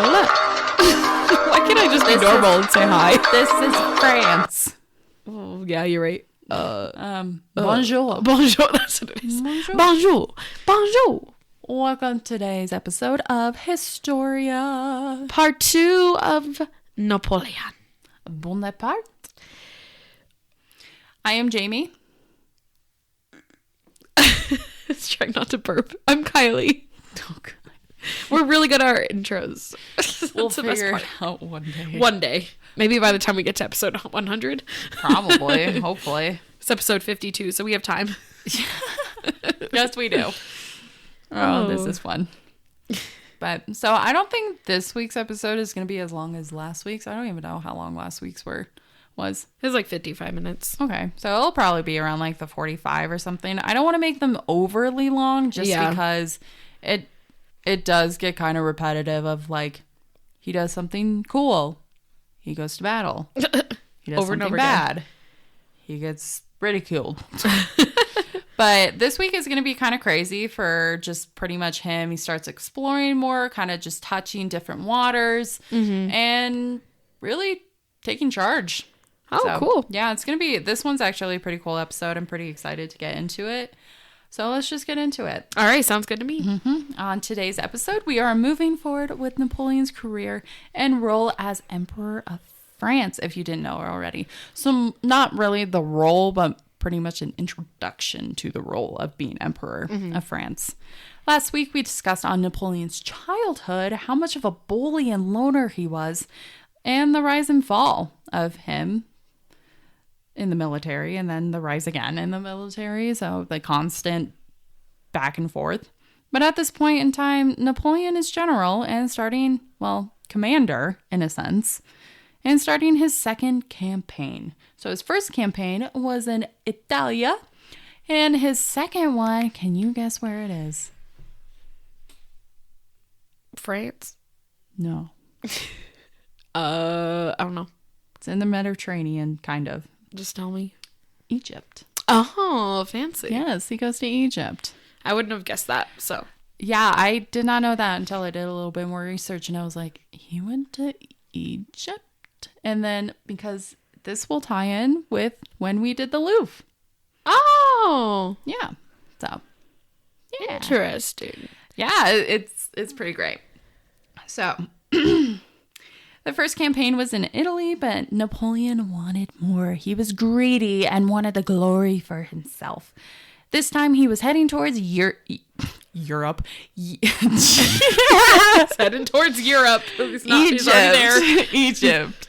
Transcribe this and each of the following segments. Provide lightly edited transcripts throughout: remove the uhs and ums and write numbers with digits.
Hola. Why can't I just be normal and say hi? This is France. Oh, yeah, you're right. Bonjour. Bonjour. That's what it is. Bonjour. Bonjour. Bonjour. Welcome to today's episode of Historia. Part 2 of Napoleon. Bonaparte. I am Jamie. Let's try not to burp. I'm Kylie. Oh, God. We're really good at our intros. We'll That's the best figure part. it out one day. One day. Maybe by the time we get to episode 100. Probably. Hopefully. It's episode 52, so we have time. Yes, we do. Oh, this is fun. But so I don't think this week's episode is going to be as long as last week's. I don't even know how long last week's was. It was like 55 minutes. Okay. So it'll probably be around like the 45 or something. I don't want to make them overly long just because it does get kind of repetitive of like he does something cool. He goes to battle. He does Over and something over bad. again. He gets ridiculed. But this week is going to be kind of crazy for just pretty much him. He starts exploring more, kind of just touching different waters and really taking charge. Oh, So, cool. Yeah, it's going to be, this one's actually a pretty cool episode. I'm pretty excited to get into it. So let's just get into it. All right, sounds good to me. On today's episode, we are moving forward with Napoleon's career and role as Emperor of France, if you didn't know already. So not really the role, but pretty much an introduction to the role of being Emperor of France. Last week, we discussed on Napoleon's childhood how much of a bully and loner he was, and the rise and fall of him in the military, and then the rise again in the military. So the constant back and forth. But at this point in time, Napoleon is general and starting, well, commander in a sense, and starting his second campaign. So his first campaign was in Italia, and his second one, can you guess where it is? France? No. I don't know. It's in the Mediterranean, kind of. Just tell me. Egypt. Oh, fancy. Yes, he goes to Egypt. I wouldn't have guessed that, so. Yeah, I did not know that until I did a little bit more research, and I was like, he went to Egypt? And then, because this will tie in with when we did the Louvre. Oh, Yeah. So, yeah. interesting. Yeah, it's pretty great. So, the first campaign was in Italy, but Napoleon wanted more. He was greedy and wanted the glory for himself. This time he was heading towards Europe. Heading towards Europe. He's already there. Egypt.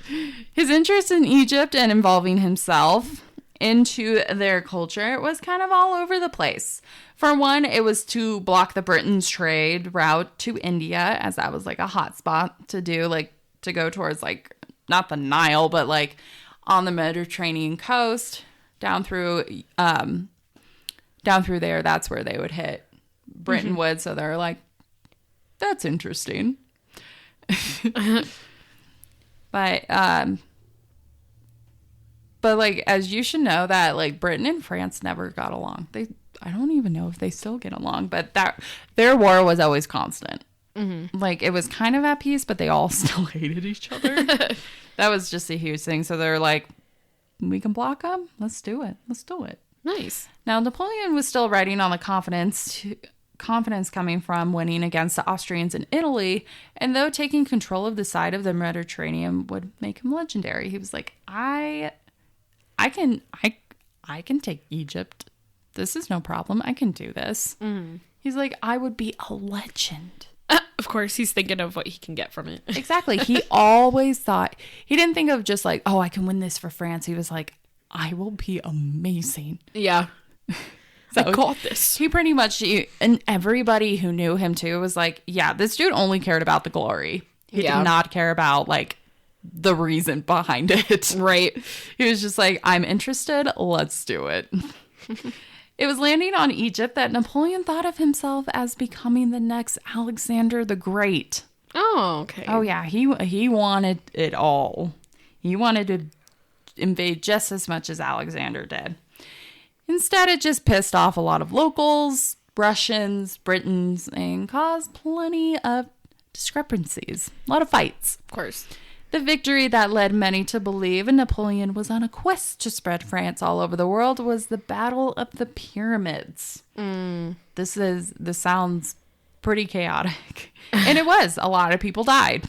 His interest in Egypt and involving himself into their culture was kind of all over the place. For one, it was to block the Britain's trade route to India, as that was like a hot spot to do, like to go towards like not the Nile, but like on the Mediterranean coast down through there. That's where they would hit. Britain would. So they're like, that's interesting. But like, as you should know, that like Britain and France never got along. I don't even know if they still get along, but that their war was always constant. Like, it was kind of at peace, but they all still hated each other. That was just a huge thing. So they're like, we can block them. Let's do it. Let's do it. Nice. Now, Napoleon was still riding on the confidence coming from winning against the Austrians in Italy, and though taking control of the side of the Mediterranean would make him legendary, he was like, I can take Egypt. This is no problem. I can do this. He's like, I would be a legend. Of course, he's thinking of what he can get from it. Exactly. He always thought, he didn't think of just like, oh, I can win this for France. He was like, I will be amazing. Yeah. So I got this. He pretty much, and everybody who knew him too was like, yeah, this dude only cared about the glory. He did not care about like the reason behind it. Right. He was just like, I'm interested. Let's do it. It was landing on Egypt that Napoleon thought of himself as becoming the next Alexander the Great. Oh, okay. Oh, yeah. He wanted it all. He wanted to invade just as much as Alexander did. Instead, it just pissed off a lot of locals, Russians, Britons, and caused plenty of discrepancies, a lot of fights. Of course. The victory that led many to believe Napoleon was on a quest to spread France all over the world was the Battle of the Pyramids. This sounds pretty chaotic. And it was. A lot of people died.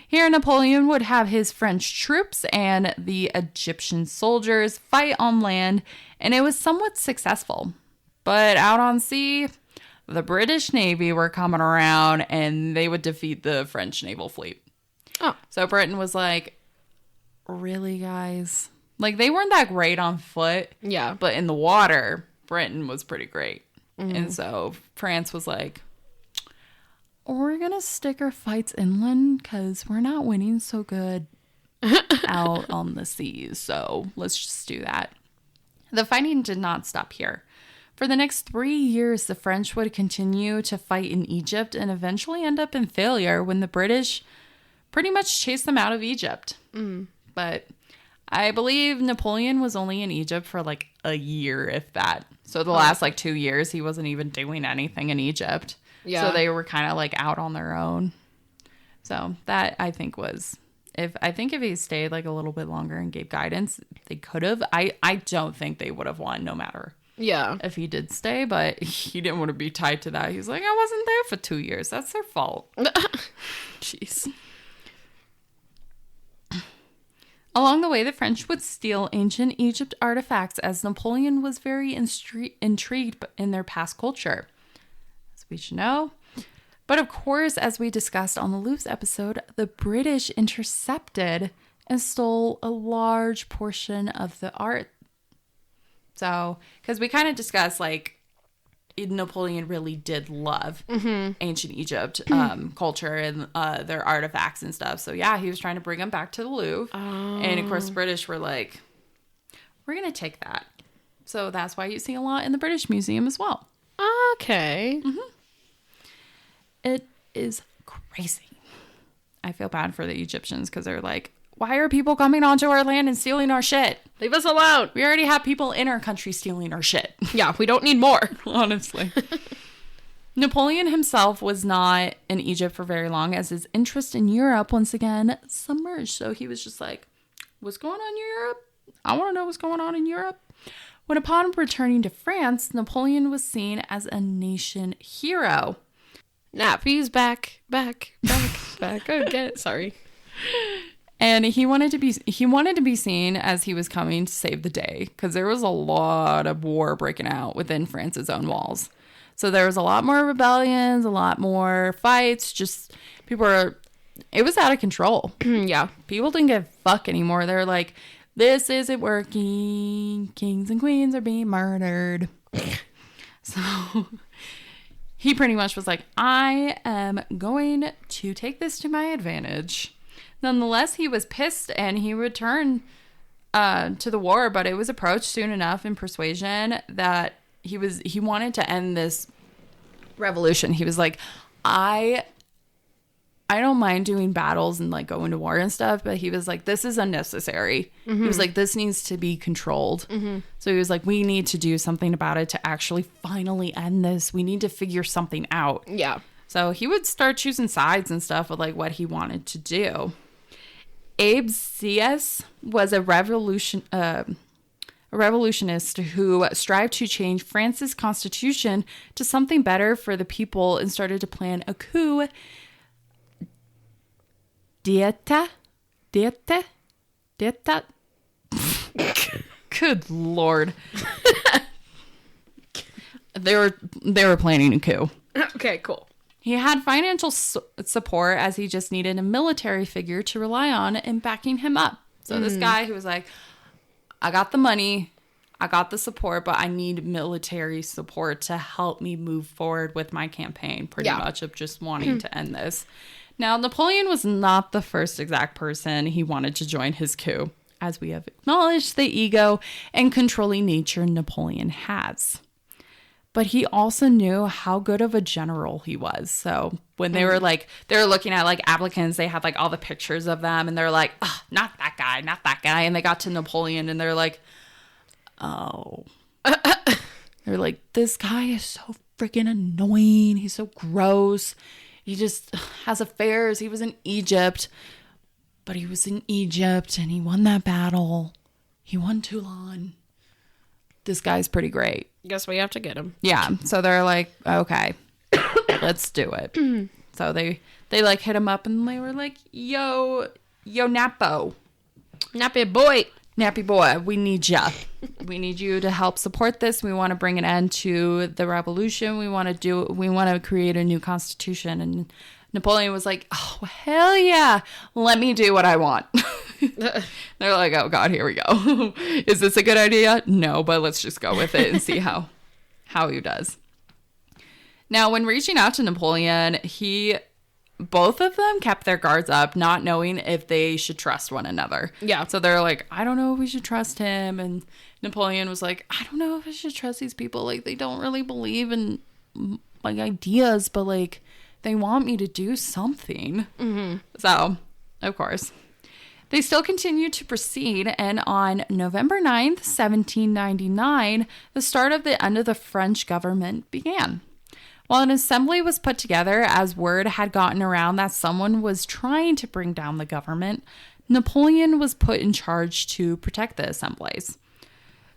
Here, Napoleon would have his French troops and the Egyptian soldiers fight on land, and it was somewhat successful. But out on sea, the British Navy were coming around, and they would defeat the French naval fleet. Oh. So Britain was like, really, guys? Like, they weren't that great on foot. Yeah. But in the water, Britain was pretty great. And so France was like, we're going to stick our fights inland because we're not winning so good out on the seas. So let's just do that. The fighting did not stop here. For the next 3 years, the French would continue to fight in Egypt and eventually end up in failure when the British pretty much chased them out of Egypt. But I believe Napoleon was only in Egypt for like a year, if that. So the last like 2 years, he wasn't even doing anything in Egypt. Yeah. So they were kind of like out on their own. So that I think was, if he stayed like a little bit longer and gave guidance, they could have. I don't think they would have won no matter. Yeah. If he did stay, but he didn't want to be tied to that. He's like, I wasn't there for 2 years. That's their fault. Jeez. Along the way, the French would steal ancient Egypt artifacts as Napoleon was very intrigued in their past culture, as we should know. But of course, as we discussed on the Louvre's episode, the British intercepted and stole a large portion of the art. So, because we kind of discussed, like, Napoleon really did love ancient Egypt culture and their artifacts and stuff. So yeah, he was trying to bring them back to the Louvre. And of course, the British were like, we're going to take that. So that's why you see a lot in the British Museum as well. Okay. It is crazy. I feel bad for the Egyptians because they're like, why are people coming onto our land and stealing our shit? Leave us alone. We already have people in our country stealing our shit. Yeah, we don't need more. Honestly. Napoleon himself was not in Egypt for very long as his interest in Europe once again submerged. So he was just like, what's going on in Europe? I want to know what's going on in Europe. When upon returning to France, Napoleon was seen as a nation hero. Nappy's back. Oh, get it. Sorry. And he wanted to be seen as he was coming to save the day because there was a lot of war breaking out within France's own walls. So there was a lot more rebellions, a lot more fights. Just it was out of control. Yeah, people didn't give a fuck anymore. They're like, this isn't working. Kings and queens are being murdered. So he pretty much was like, I am going to take this to my advantage. Nonetheless, he was pissed and he returned to the war, but it was approached soon enough in persuasion that he wanted to end this revolution. He was like, I don't mind doing battles and like going to war and stuff, but he was like, this is unnecessary. He was like, this needs to be controlled. So he was like, we need to do something about it to actually finally end this. We need to figure something out. Yeah. So he would start choosing sides and stuff with like what he wanted to do. Abe Sieyès was a revolutionist who strived to change France's constitution to something better for the people and started to plan a coup d'état. Good Lord. They were planning a coup. Okay, cool. He had financial support as he just needed a military figure to rely on and backing him up. So this guy who was like, I got the money, I got the support, but I need military support to help me move forward with my campaign, pretty much of just wanting to end this. Now, Napoleon was not the first exact person he wanted to join his coup, as we have acknowledged the ego and controlling nature Napoleon has. But he also knew how good of a general he was. So when they were looking at like applicants, they had like all the pictures of them and they're like, oh, not that guy. And they got to Napoleon and they're like, oh. They're like, this guy is so freaking annoying. He's so gross. He just has affairs. He was in Egypt, but he was in Egypt and he won that battle. He won Toulon. This guy's pretty great. Guess we have to get him. Yeah. So they're like, okay, let's do it. So they like hit him up and they were like, yo, Nappy boy, we need ya. We need you to help support this. We want to bring an end to the revolution. We want to create a new constitution. And Napoleon was like, oh, hell yeah. Let me do what I want. They're like, oh God, here we go. Is this a good idea? No, but let's just go with it and see how he does. Now, when reaching out to Napoleon, both of them kept their guards up, not knowing if they should trust one another. Yeah. So they're like, I don't know if we should trust him. And Napoleon was like, I don't know if I should trust these people. Like, they don't really believe in like ideas, but like they want me to do something. Mm-hmm. So, of course, they still continued to proceed. And on November 9th, 1799, the start of the end of the French government began. While an assembly was put together as word had gotten around that someone was trying to bring down the government, Napoleon was put in charge to protect the assemblies.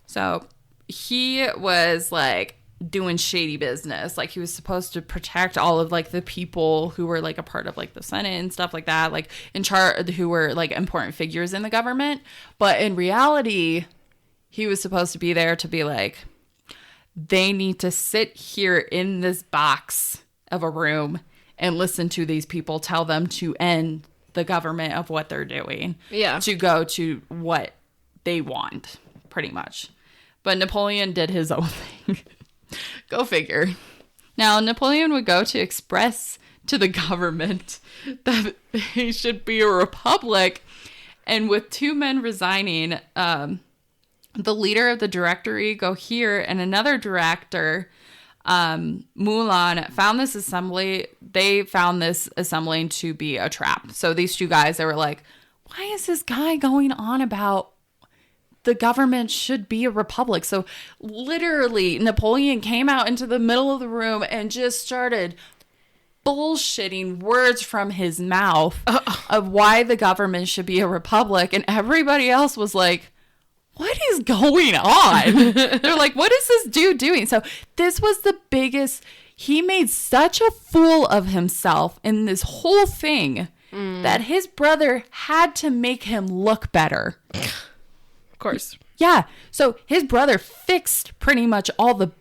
So he was like doing shady business. Like he was supposed to protect all of like the people who were like a part of like the Senate and stuff like that, like in charge, who were like important figures in the government. But in reality, he was supposed to be there to be like, they need to sit here in this box of a room and listen to these people tell them to end the government of what they're doing. Yeah. To go to what they want, pretty much. But Napoleon did his own thing. Go figure. Now, Napoleon would go to express to the government that they should be a republic. And with two men resigning, the leader of the directory, Gohier, and another director, Moulin, found this assembly. They found this assembling to be a trap. So these two guys, they were like, why is this guy going on about the government should be a republic? So literally, Napoleon came out into the middle of the room and just started bullshitting words from his mouth of why the government should be a republic. And everybody else was like, what is going on? They're like, what is this dude doing? So this was the biggest, he made such a fool of himself in this whole thing that his brother had to make him look better. Of course. Yeah. So his brother fixed pretty much all the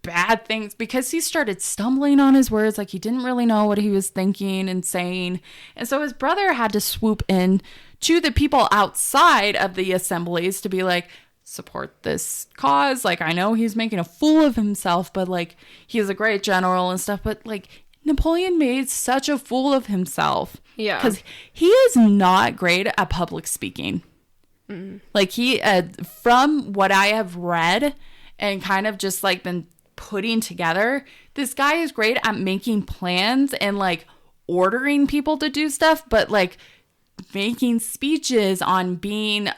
bad things because he started stumbling on his words. Like he didn't really know what he was thinking and saying. And so his brother had to swoop in to the people outside of the assemblies to be like, support this cause. Like, I know he's making a fool of himself, but like, he's a great general and stuff. But like, Napoleon made such a fool of himself. Yeah. Because he is not great at public speaking. Like he, from what I have read and kind of just like been putting together, this guy is great at making plans and like ordering people to do stuff, but like making speeches on being,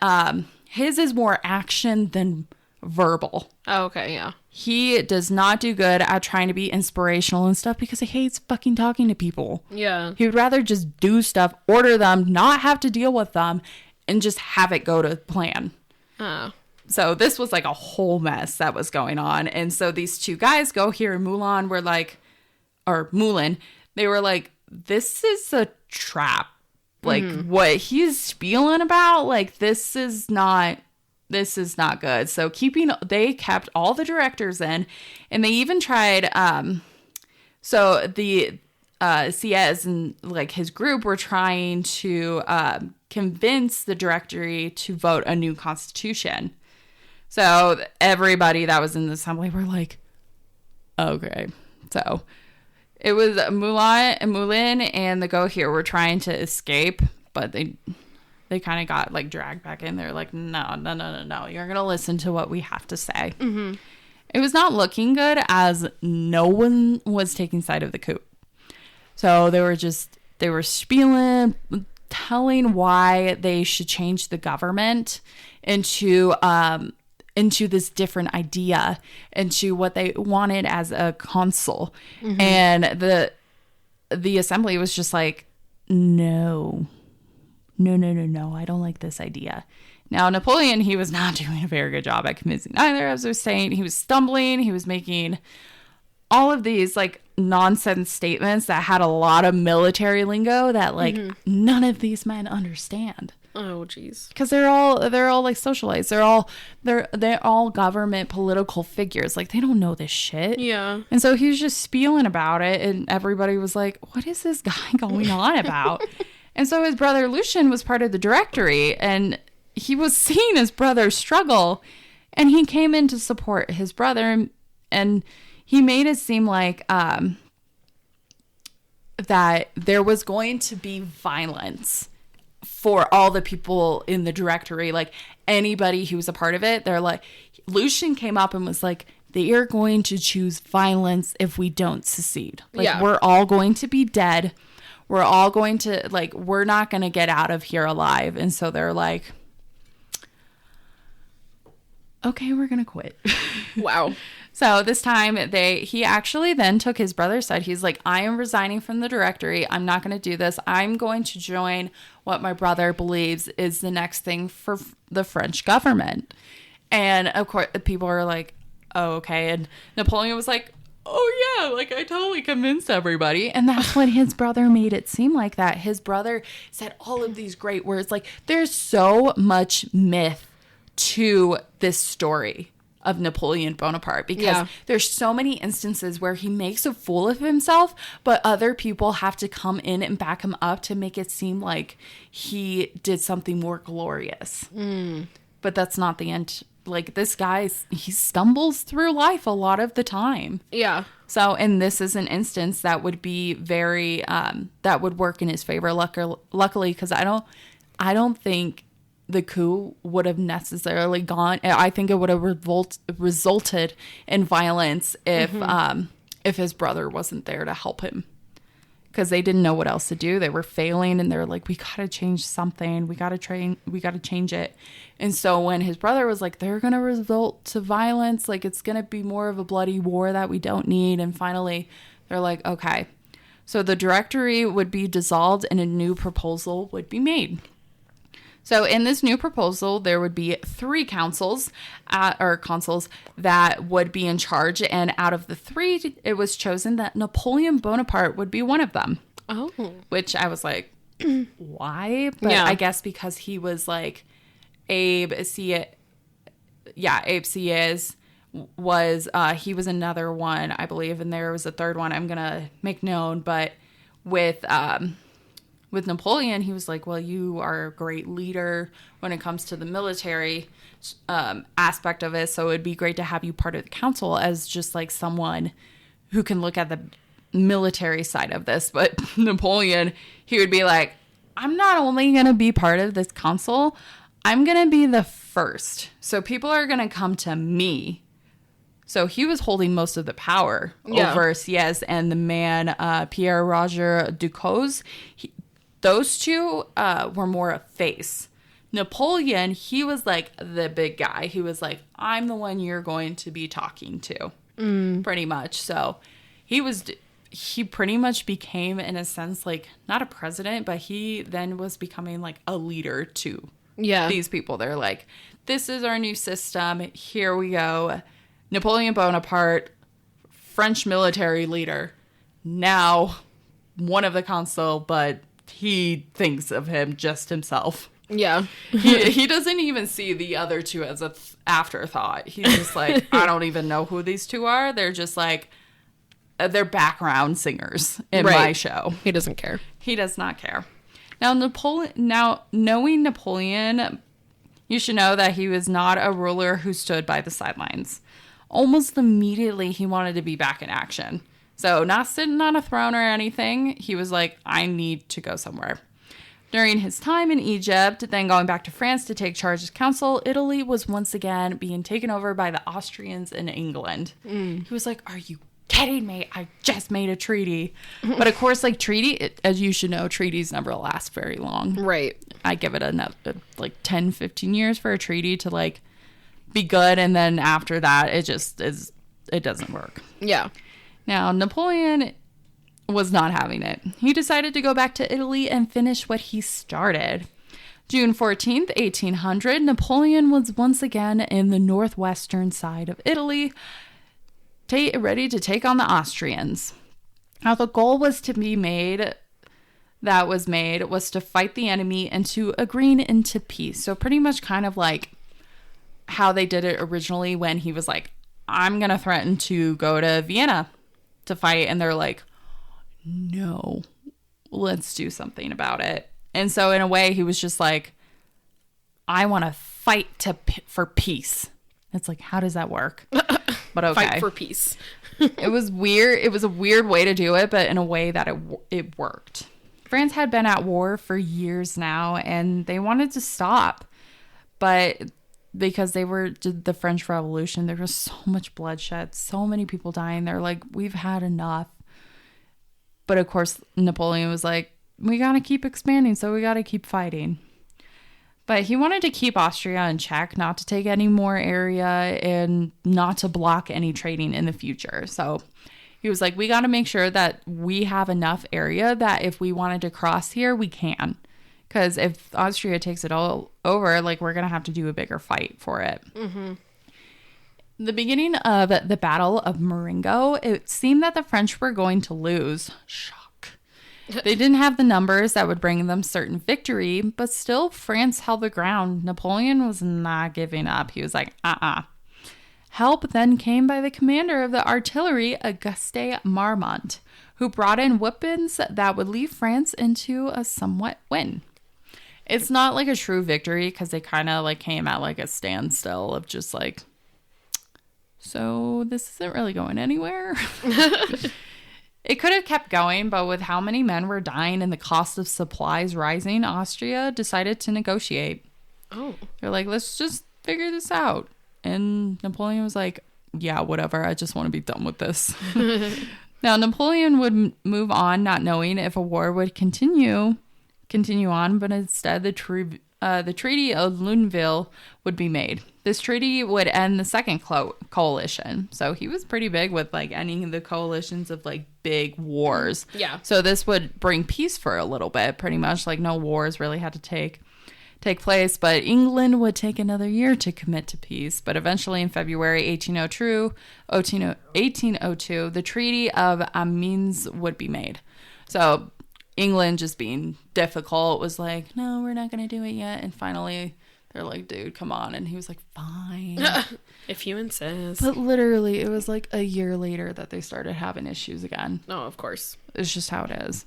his is more action than verbal. Oh, okay, yeah. He does not do good at trying to be inspirational and stuff because he hates fucking talking to people. Yeah. He would rather just do stuff, order them, not have to deal with them, and just have it go to plan. Oh. So this was like a whole mess that was going on. And so these two guys, Gohier and Moulin, were like, or Moulin, they were like, this is a trap. Like what he's spieling about, like this is not good. So they kept all the directors in, and they even tried, so the Sieyès and like his group were trying to convince the directory to vote a new constitution. So everybody that was in the assembly were like, okay. So it was Moulin and the Gohier were trying to escape, but they kind of got like dragged back in. They're like, no. You're going to listen to what we have to say. Mm-hmm. It was not looking good as no one was taking side of the coup. So they were spieling, telling why they should change the government into this different idea, into what they wanted as a consul. Mm-hmm. And the assembly was just like, no, I don't like this idea. Now, Napoleon, he was not doing a very good job at convincing either. As I was saying, he was stumbling. He was making all of these like nonsense statements that had a lot of military lingo that like none of these men understand. Oh, geez. Because they're all like socialites. They're all government political figures. Like, they don't know this shit. Yeah. And so he was just spieling about it, and everybody was like, what is this guy going on about? And so his brother Lucian was part of the directory, and he was seeing his brother struggle, and he came in to support his brother, and he made it seem like that there was going to be violence for all the people in the directory, like anybody who was a part of it. They're like, Lucian came up and was like, they are going to choose violence if we don't secede. Like, we're all going to be dead. We're all going to, like, we're not going to get out of here alive. And so they're like, okay, we're going to quit. Wow. So this time he actually then took his brother's side. He's like, I am resigning from the directory. I'm not going to do this. I'm going to join what my brother believes is the next thing for the French government. And of course, people are like, oh, okay. And Napoleon was like, oh yeah, like I totally convinced everybody. And that's what his brother made it seem like, that his brother said all of these great words. Like, there's so much myth to this story of Napoleon Bonaparte, because there's so many instances where he makes a fool of himself, but other people have to come in and back him up to make it seem like he did something more glorious. But that's not the end. Like, this guy, he stumbles through life a lot of the time. Yeah. So, and this is an instance that would be very, that would work in his favor, luckily, because I don't think the coup would have necessarily gone. I think it would have resulted in violence if his brother wasn't there to help him, because they didn't know what else to do. They were failing, and they're like, we got to change something. We got to change it. And so when his brother was like, they're going to result to violence, like it's going to be more of a bloody war that we don't need. And finally they're like, okay. So the directory would be dissolved and a new proposal would be made. So in this new proposal, there would be 3 councils or consuls that would be in charge. And out of the 3, it was chosen that Napoleon Bonaparte would be one of them. Oh. Which I was like, why? But I guess because he was like, Abe Sieyès was, he was another one, I believe. And there was a third one I'm going to make known. But with Napoleon, he was like, well, you are a great leader when it comes to the military aspect of it. So it'd be great to have you part of the council as just like someone who can look at the military side of this. But Napoleon, he would be like, I'm not only going to be part of this council, I'm going to be the first. So people are going to come to me. So he was holding most of the power over Sieyès and the man, Pierre Roger Ducos. Those two were more a face. Napoleon, he was like the big guy. He was like, I'm the one you're going to be talking to, pretty much. So he pretty much became, in a sense, like not a president, but he then was becoming like a leader to these people. They're like, this is our new system. Here we go. Napoleon Bonaparte, French military leader, now one of the consul, but he thinks of him just himself. Yeah. he doesn't even see the other 2 as a afterthought. He's just like, I don't even know who these 2 are. They're just like, they're background singers in my show. He doesn't care. He does not care. Now, knowing Napoleon, you should know that he was not a ruler who stood by the sidelines. Almost immediately, he wanted to be back in action. So not sitting on a throne or anything. He was like, I need to go somewhere. During his time in Egypt, then going back to France to take charge as consul, Italy was once again being taken over by the Austrians in England. He was like, are you kidding me? I just made a treaty. But of course, like as you should know, treaties never last very long. Right. I give it another like 10, 15 years for a treaty to like be good. And then after that, it doesn't work. Yeah. Now, Napoleon was not having it. He decided to go back to Italy and finish what he started. June 14th, 1800, Napoleon was once again in the northwestern side of Italy, ready to take on the Austrians. Now, the goal was to fight the enemy and to agree into peace. So pretty much kind of like how they did it originally when he was like, I'm going to threaten to go to Vienna to fight. And they're like, no, let's do something about it. And so in a way, he was just like, I want to fight for peace. It's like, how does that work? But okay. Fight for peace. It was weird. It was a weird way to do it, but in a way that it worked. France had been at war for years now, and they wanted to stop. But because the French Revolution, there was so much bloodshed, so many people dying. They're like, we've had enough. But of course, Napoleon was like, we got to keep expanding, so we got to keep fighting. But he wanted to keep Austria in check, not to take any more area and not to block any trading in the future. So he was like, we got to make sure that we have enough area that if we wanted to cross here, we can. Because if Austria takes it all over, like, we're going to have to do a bigger fight for it. Mm-hmm. The beginning of the Battle of Marengo, it seemed that the French were going to lose. Shock. They didn't have the numbers that would bring them certain victory, but still France held the ground. Napoleon was not giving up. He was like, Help then came by the commander of the artillery, Auguste Marmont, who brought in weapons that would leave France into a somewhat win. It's not like a true victory because they kind of like came at like a standstill of just like, so this isn't really going anywhere. It could have kept going, but with how many men were dying and the cost of supplies rising, Austria decided to negotiate. Oh. They're like, let's just figure this out. And Napoleon was like, yeah, whatever. I just want to be done with this. Now, Napoleon would move on, not knowing if a war would continue on, but instead the Treaty of Luneville would be made. This treaty would end the second coalition. So he was pretty big with like ending the coalitions of like big wars. Yeah. So this would bring peace for a little bit, pretty much. Like no wars really had to take place. But England would take another year to commit to peace. But eventually in February 1802, the Treaty of Amiens would be made. So England, just being difficult, was like, no, we're not going to do it yet. And finally, they're like, dude, come on. And he was like, fine. If you insist. But literally, it was like a year later that they started having issues again. Oh, of course. It's just how it is.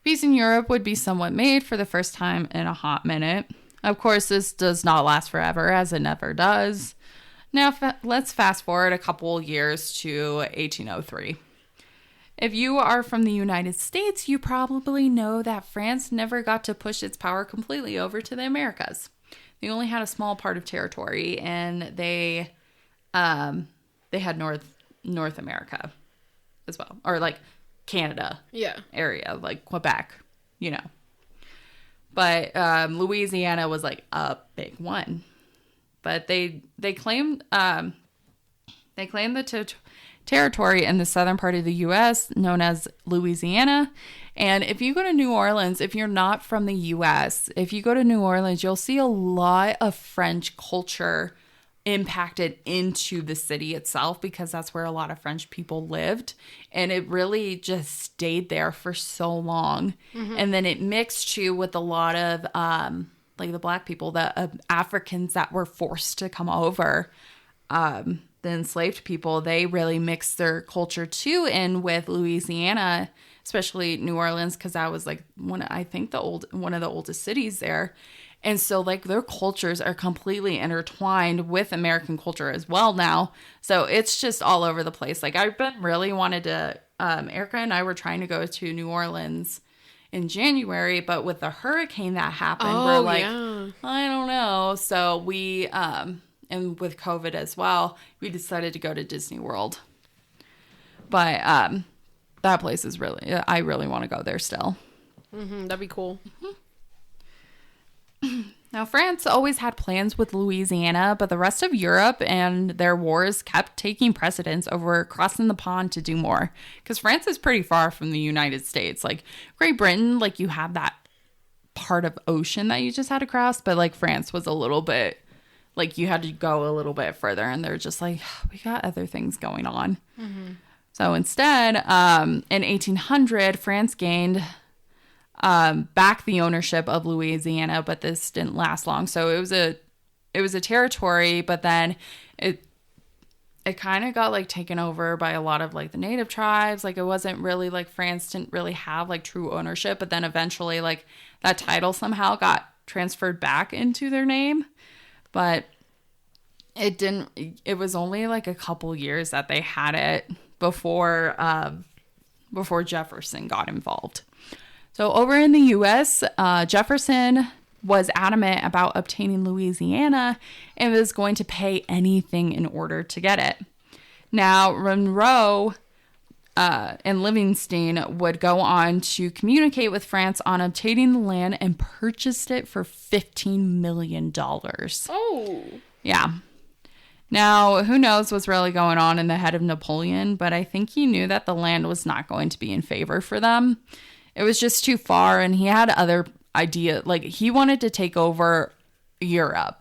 Peace in Europe would be somewhat made for the first time in a hot minute. Of course, this does not last forever, as it never does. Now, let's fast forward a couple years to 1803. If you are from the United States, you probably know that France never got to push its power completely over to the Americas. They only had a small part of territory, and they had North America as well, or like Canada area, like Quebec, you know. But Louisiana was like a big one. But they claimed the territory in the southern part of the U.S. known as Louisiana. And if you go to New Orleans, if you're not from the U.S., if you go to New Orleans, you'll see a lot of French culture impacted into the city itself because that's where a lot of French people lived. And it really just stayed there for so long. Mm-hmm. And then it mixed too with a lot of like the Black people, the Africans that were forced to come over. The enslaved people, they really mixed their culture too in with Louisiana, especially New Orleans, because that was like one of the oldest cities there. And so like their cultures are completely intertwined with American culture as well now. So it's just all over the place. Like I've been really wanted to, Erica and I were trying to go to New Orleans in January, but with the hurricane that happened, we're like, I don't know. So we, and with COVID as well, we decided to go to Disney World. But that place is really, I really want to go there still. Mm-hmm, that'd be cool. Now, France always had plans with Louisiana, but the rest of Europe and their wars kept taking precedence over crossing the pond to do more. Because France is pretty far from the United States. Like, Great Britain, like, you have that part of ocean that you just had to cross, but, like, France was a little bit, like, you had to go a little bit further, and they're just like, we got other things going on. Mm-hmm. So instead, in 1800, France gained back the ownership of Louisiana, but this didn't last long. So it was a territory, but then it kind of got like taken over by a lot of like the native tribes. Like it wasn't really like France didn't really have like true ownership, but then eventually like that title somehow got transferred back into their name. But it was only like a couple years that they had it before Jefferson got involved. So over in the U.S., Jefferson was adamant about obtaining Louisiana and was going to pay anything in order to get it. Now, Monroe and Livingston would go on to communicate with France on obtaining the land and purchased it for $15 million. Oh. Yeah. Now, who knows what's really going on in the head of Napoleon, but I think he knew that the land was not going to be in favor for them. It was just too far, and he had other ideas. Like, he wanted to take over Europe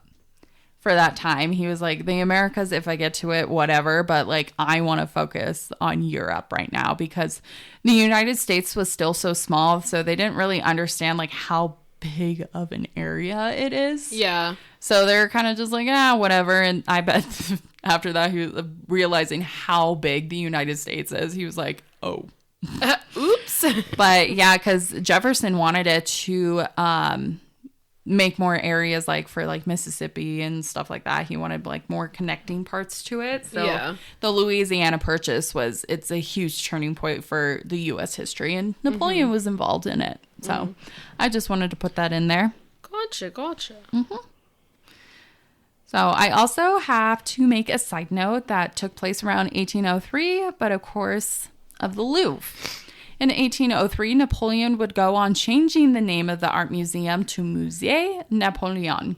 for that time. He was like, the Americas, if I get to it, whatever, but, like, I want to focus on Europe right now because the United States was still so small, so they didn't really understand, like, how big of an area it is. Yeah. So they're kind of just like, whatever, and I bet after that, he was realizing how big the United States is, he was like, oh. Oops. But yeah, because Jefferson wanted it to make more areas like for like Mississippi and stuff like that. He wanted like more connecting parts to it. So yeah. The Louisiana Purchase it's a huge turning point for the U.S. history, and Napoleon was involved in it. So I just wanted to put that in there. Gotcha. Mm-hmm. So I also have to make a side note that took place around 1803, but of course of the Louvre. In 1803, Napoleon would go on changing the name of the art museum to Musée Napoleon.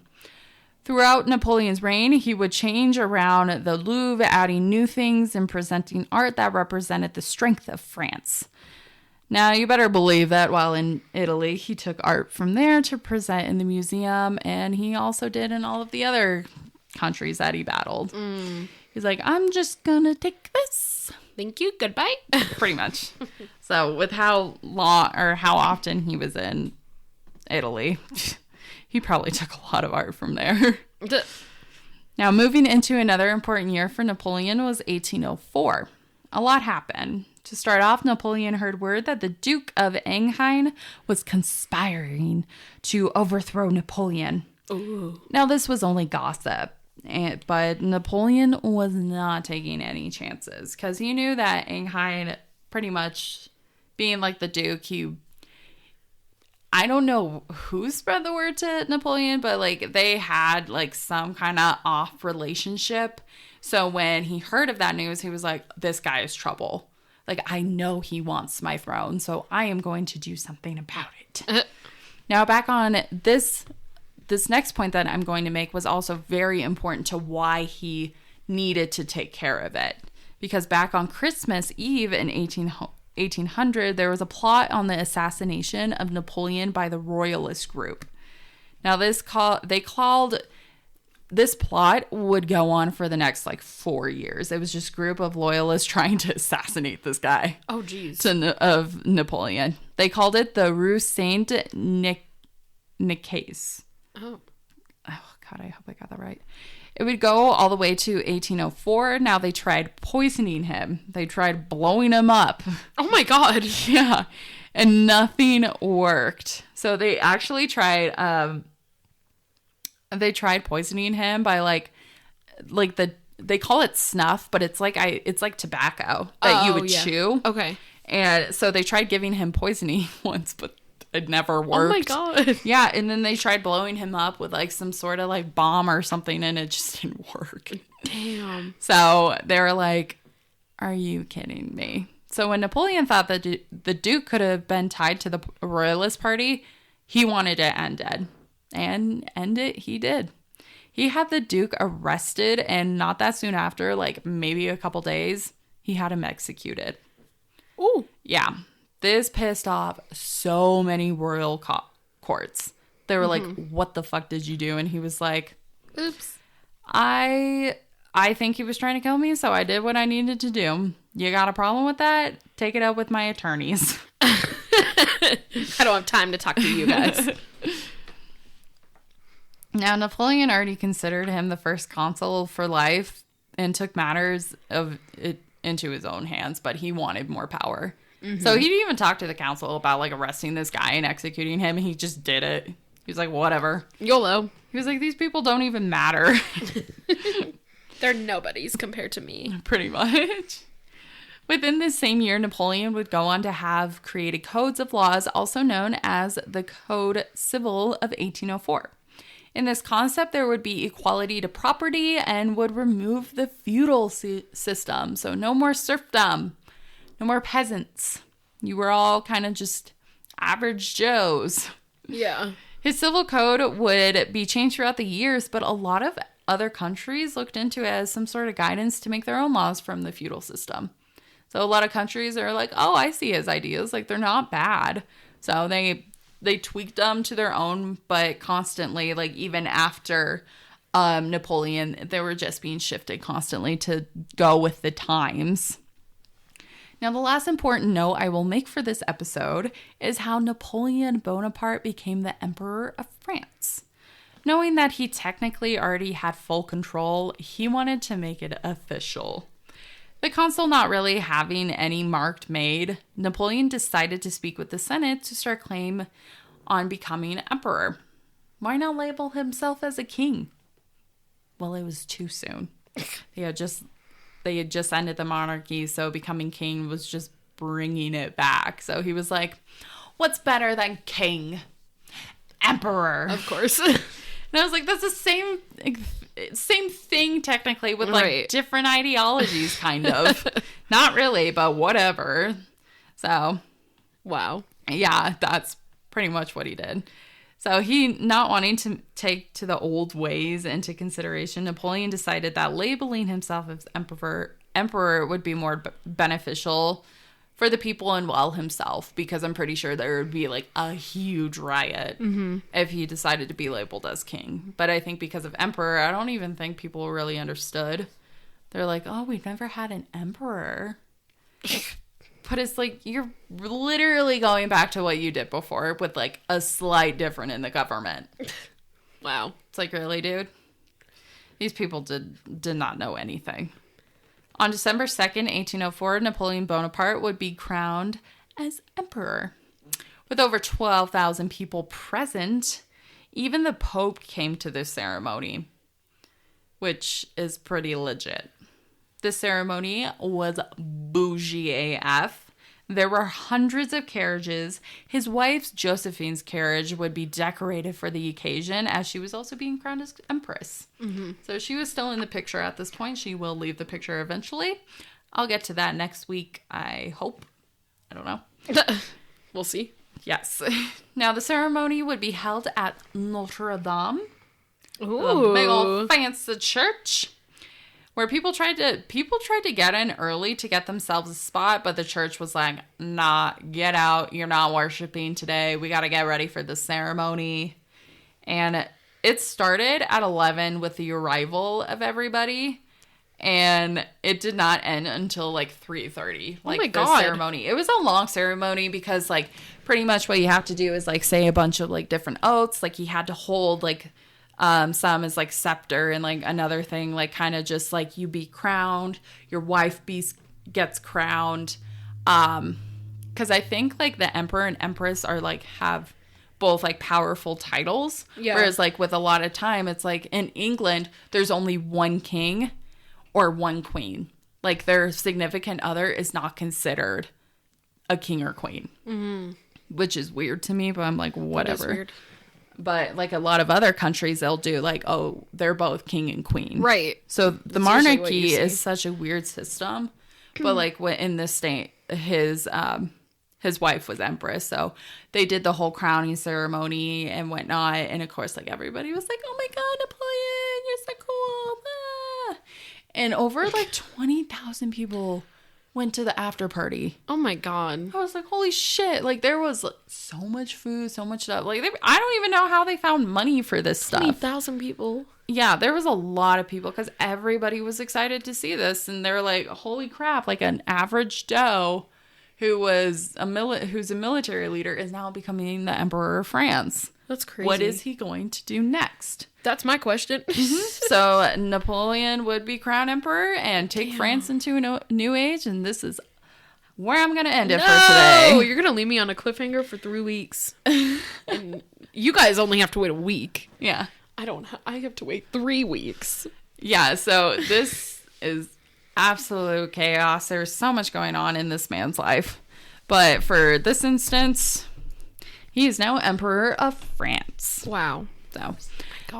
Throughout Napoleon's reign, he would change around the Louvre, adding new things and presenting art that represented the strength of France. Now, you better believe that while in Italy, he took art from there to present in the museum, and he also did in all of the other countries that he battled. He's like, I'm just gonna take this. Thank you. Goodbye. Pretty much. So with how long or how often he was in Italy, he probably took a lot of art from there. Now, moving into another important year for Napoleon was 1804. A lot happened. To start off, Napoleon heard word that the Duke of Enghien was conspiring to overthrow Napoleon. Ooh. Now, this was only gossip. But Napoleon was not taking any chances because he knew that Enghien, pretty much being like the Duke, I don't know who spread the word to Napoleon, but like they had like some kind of off relationship. So when he heard of that news, he was like, this guy is trouble. Like, I know he wants my throne, so I am going to do something about it. Now, back on this next point that I'm going to make was also very important to why he needed to take care of it. Because back on Christmas Eve in 1800, there was a plot on the assassination of Napoleon by the Royalist group. Now, this plot would go on for the next, 4 years. It was just a group of loyalists trying to assassinate this guy. Oh, geez. Of Napoleon. They called it the Rue Saint-Nicaise. Oh, God, I hope I got that right. It would go all the way to 1804. Now they tried poisoning him. They tried blowing him up. Oh my God. Yeah. And nothing worked. So they actually tried, poisoning him by they call it snuff, but it's like tobacco that you would chew. Okay. And so they tried giving him poisoning once, but it never worked. Oh my God. Yeah, and then they tried blowing him up with some sort of bomb or something, and it just didn't work. Damn. So they were like, are you kidding me? So when Napoleon thought that the Duke could have been tied to the Royalist Party, he wanted it ended. And end it he did. He had the Duke arrested, and not that soon after, like maybe a couple days, he had him executed. Ooh. Yeah. This pissed off so many royal courts. They were like, what the fuck did you do? And he was like, Oops. I think he was trying to kill me, so I did what I needed to do. You got a problem with that? Take it up with my attorneys. I don't have time to talk to you guys. Now, Napoleon already considered him the first consul for life and took matters of it into his own hands, but he wanted more power. So he didn't even talk to the council about like arresting this guy and executing him. He just did it. He was like, whatever. YOLO. He was like, these people don't even matter. They're nobodies compared to me. Pretty much. Within this same year, Napoleon would go on to have created codes of laws, also known as the Code Civil of 1804. In this concept, there would be equality to property and would remove the feudal system. So no more serfdom, no more peasants. You were all kind of just average Joes. Yeah. His civil code would be changed throughout the years, but a lot of other countries looked into it as some sort of guidance to make their own laws from the feudal system. So a lot of countries are like, oh, I see his ideas. Like, they're not bad. So they tweaked them to their own, but constantly, like, even after Napoleon, they were just being shifted constantly to go with the times. Now, the last important note I will make for this episode is how Napoleon Bonaparte became the Emperor of France. Knowing that he technically already had full control, he wanted to make it official. The consul not really having any mark made, Napoleon decided to speak with the Senate to start claim on becoming emperor. Why not label himself as a king? Well, it was too soon. They had just ended the monarchy, so becoming king was just bringing it back. So he was like, what's better than king? Emperor. Of course. And I was like, that's the same thing technically with like Right. different ideologies, kind of. Not really, but whatever. So, Wow. yeah, that's pretty much what he did. So he, not wanting to take to the old ways into consideration, Napoleon decided that labeling himself as emperor would be more beneficial for the people and well himself, because I'm pretty sure there would be like a huge riot if he decided to be labeled as king. But I think because of emperor, I don't even think people really understood. They're like, oh, we've never had an emperor. But it's like, you're literally going back to what you did before with like a slight difference in the government. Wow. It's like, really, dude? These people did not know anything. On December 2nd, 1804, Napoleon Bonaparte would be crowned as emperor. With over 12,000 people present, even the Pope came to this ceremony, which is pretty legit. This ceremony was bougie AF. There were hundreds of carriages. His wife's Josephine's carriage would be decorated for the occasion, as she was also being crowned as empress. So she was still in the picture at this point. She will leave the picture eventually. I'll get to that next week, I hope. I don't know. We'll see. Yes. Now, the ceremony would be held at Notre Dame, Ooh. the big old fancy church, where people tried to get in early to get themselves a spot, but the church was like, nah, get out. You're not worshiping today. We got to get ready for the ceremony. And it started at 11 with the arrival of everybody, and it did not end until like 3:30. Like, my the God. ceremony. It was a long ceremony because like pretty much what you have to do is like say a bunch of like different oaths. Like he had to hold like some is like scepter, and like another thing like kind of just like you be crowned, your wife gets crowned, because I think like the emperor and empress are like have both like powerful titles, whereas like with a lot of time it's like in England there's only one king or one queen. Like their significant other is not considered a king or queen, which is weird to me, but I'm like, whatever. That is weird. But like a lot of other countries, they'll do like, oh, they're both king and queen. Right. So the That's usually what monarchy you see. is such a weird system. But like in this state, his his wife was empress. So they did the whole crowning ceremony and whatnot. And of course, like everybody was like, oh my God, Napoleon, you're so cool. Ah. And over like 20,000 people went to the after party. Oh my God. I was like, holy shit. Like there was like, so much food, so much stuff. Like I don't even know how they found money for this stuff. 20,000 people. Yeah, there was a lot of people because everybody was excited to see this. And they're like, holy crap, like an average Joe who's a military leader is now becoming the emperor of France. That's crazy. What is he going to do next? That's my question. So Napoleon would be crowned emperor and take France into a new age. And this is where I'm going to end it for today. Oh, you're going to leave me on a cliffhanger for 3 weeks. And you guys only have to wait a week. Yeah. I have to wait 3 weeks. Yeah, so this is absolute chaos. There's so much going on in this man's life. But for this instance, he is now Emperor of France. Wow. So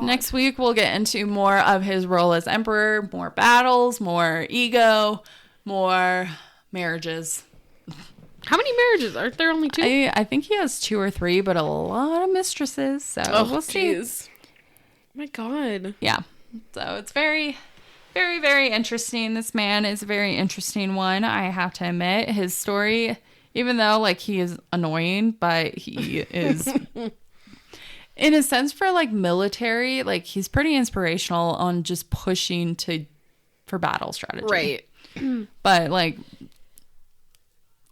next week, we'll get into more of his role as emperor, more battles, more ego, more marriages. How many marriages? Aren't there only 2? I think he has 2 or 3, but a lot of mistresses. So we'll see. Geez. My God. Yeah. So it's very, very, very interesting. This man is a very interesting one, I have to admit. His story, even though like he is annoying, but he is in a sense for like military, like he's pretty inspirational on just pushing for battle strategy. Right. But like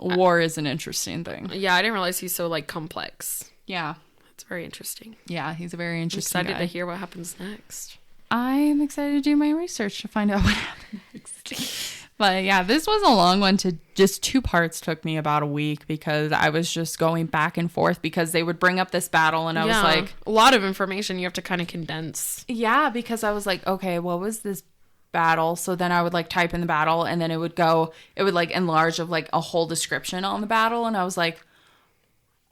war is an interesting thing. Yeah, I didn't realize he's so like complex. Yeah. It's very interesting. Yeah, he's a very interesting I'm excited guy. to hear what happens next. I'm excited to do my research to find out what happens next. But yeah, this was a long one. Just 2 parts took me about a week because I was just going back and forth because they would bring up this battle and I was like, a lot of information you have to kind of condense. Yeah, because I was like, okay, what was this battle? So then I would like type in the battle and then it would like enlarge of like a whole description on the battle. And I was like,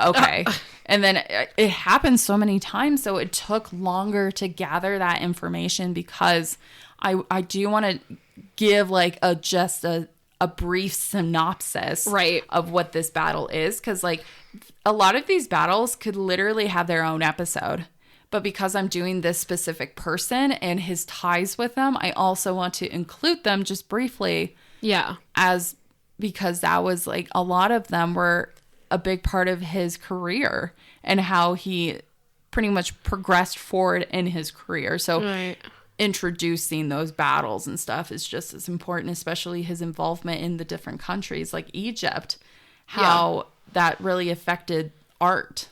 okay. And then it happened so many times. So it took longer to gather that information because I do want to give like just a brief synopsis right. of what this battle is. Because like a lot of these battles could literally have their own episode. But because I'm doing this specific person and his ties with them, I also want to include them just briefly. Yeah. Because that was like a lot of them were a big part of his career and how he pretty much progressed forward in his career. So right. Introducing those battles and stuff is just as important, especially his involvement in the different countries like Egypt, how that really affected art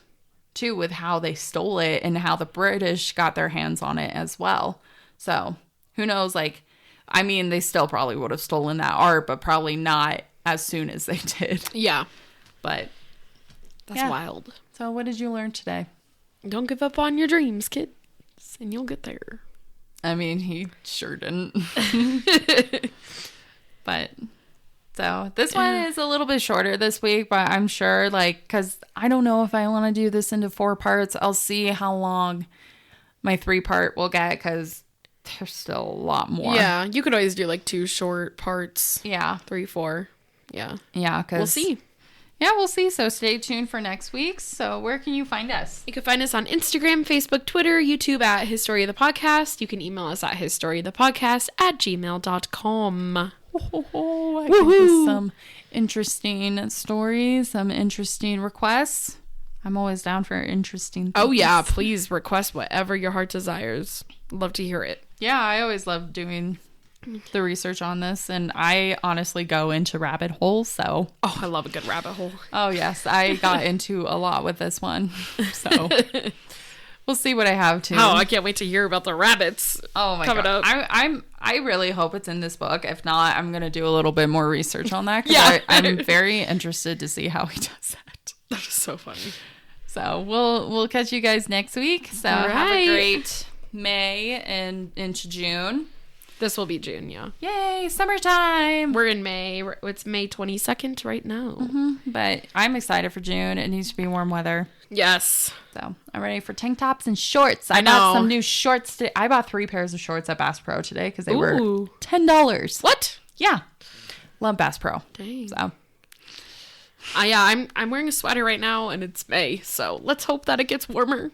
too, with how they stole it and how the British got their hands on it as well. So who knows, like, I mean, they still probably would have stolen that art, but probably not as soon as they did. Yeah. But that's wild. So what did you learn today? Don't give up on your dreams, kids, and you'll get there. I mean, he sure didn't. But so this one is a little bit shorter this week, but I'm sure like, cause I don't know if I want to do this into 4 parts. I'll see how long my 3-part will get. Cause there's still a lot more. Yeah. You could always do like 2 short parts. Yeah. 3, 4. Yeah. Yeah. Cause we'll see. Yeah, we'll see. So stay tuned for next week. So where can you find us? You can find us on Instagram, Facebook, Twitter, YouTube at History of the Podcast. You can email us at historyofthepodcast@gmail.com. I think some interesting stories, some interesting requests. I'm always down for interesting things. Oh, yeah. Please request whatever your heart desires. Love to hear it. Yeah, I always love doing the research on this, and I honestly go into rabbit holes. So I love a good rabbit hole. Oh yes, I got into a lot with this one, so we'll see what I have to. I can't wait to hear about the rabbits. Oh my god, up. I really hope it's in this book. If not, I'm gonna do a little bit more research on that. Yeah, I'm very interested to see how he does that. That is so funny. So we'll catch you guys next week. So have a great May and into June. This will be June, yeah. Yay, summertime. We're in May. It's May 22nd right now. Mm-hmm. But I'm excited for June. It needs to be warm weather. Yes. So I'm ready for tank tops and shorts. I bought some new shorts today. I bought 3 pairs of shorts at Bass Pro today because they were $10. What? Yeah. Love Bass Pro. Dang. So Yeah, I'm wearing a sweater right now, and it's May, so let's hope that it gets warmer.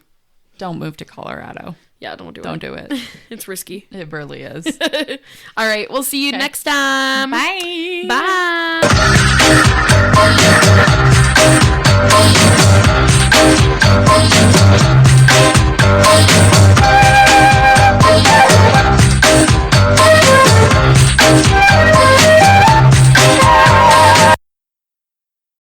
Don't move to Colorado. Yeah, don't do Don't do it. It's risky. It really is. All right, we'll see you next time. Bye. Bye.